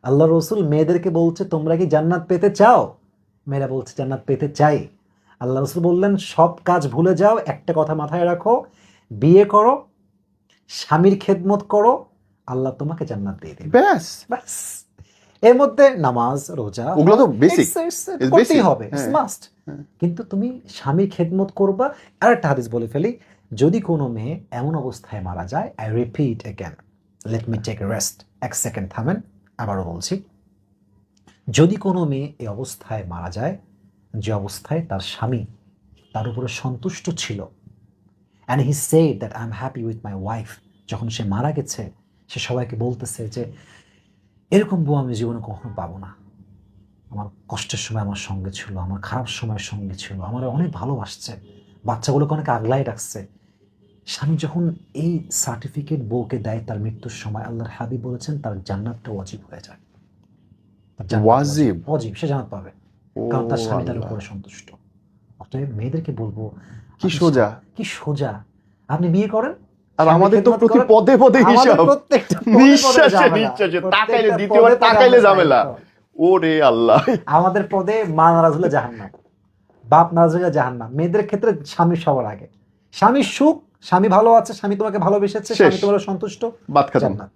আল্লাহ রসুল মেয়েদেরকে বলছে তোমরা কি জান্নাত পেতে চাও? মেয়েরা বলছে জান্নাত পেতে চাই। আল্লাহ রসুল বললেন সব কাজ ভুলে যাও, একটা কথা মাথায় রাখো, বিয়ে করো, স্বামীর খেদমত করো, আল্লাহ তোমাকে জান্নাত দিয়ে দেবে। ব্যাস, ব্যাস। এর মধ্যে নামাজ, রোজা, ওগুলো তো basic, করতেই হবে, হ্যাঁ। মাস্ট। কিন্তু তুমি স্বামীর খেদমত করবা। আর একটা হাদিস বলে ফেলি, যদি কোনো মেয়ে এমন অবস্থায় মারা যায়, I repeat again, let me take rest, এক সেকেন্ড থামেন, আবারও বলছি, যদি কোনো মেয়ে এই অবস্থায় মারা যায় যে অবস্থায় তার স্বামী তার উপরে সন্তুষ্ট ছিল, and he said that I am happy with my wife, যখন সে মারা গেছে সে সবাইকে বলতেছে যে এরকম বউ আমি জীবনে কখনো পাবো না, আমার কষ্টের সময় আমার সঙ্গে ছিল, আমার খারাপ সময়ের সঙ্গে ছিল, আমার অনেক ভালোবাসছে, বাচ্চাগুলোকে অনেক আগলায় রাখছে। স্বামী যখন এই সার্টিফিকেট বউকে দেয় তার মৃত্যুর সময়, আল্লাহর হাবিব বলেছেন তার জান্নাতটা ওয়াজিব হয়ে যায়। তার জান্নাত ওয়াজিব? ওয়াজিব, সে জান্নাত পাবে, কারণ তার স্বামী তার উপরে সন্তুষ্ট। অতএব মেয়েদেরকে বলবো, কি সোজা, কি সোজা, আপনি বিয়ে করেন, আর আমাদের তো প্রতি পদে পদে হিসাব, নিঃশ্বাসে নিঃশ্বাসে, তাকাইলে দ্বিতীয়বার তাকাইলে ঝামেলা। ওরে আল্লাহ, আমাদের পদে মা নারাজ হলে জাহান্নাম, বাপ নারাজ হলে জাহান্নাম। মেয়েদের ক্ষেত্রে স্বামী সবার আগে, স্বামীর সুখ, স্বামী ভালো আছে, স্বামী তোমাকে ভালোবেসেছে, স্বামী তোমার সন্তুষ্ট, বাদ খাতাম। জান্নাত।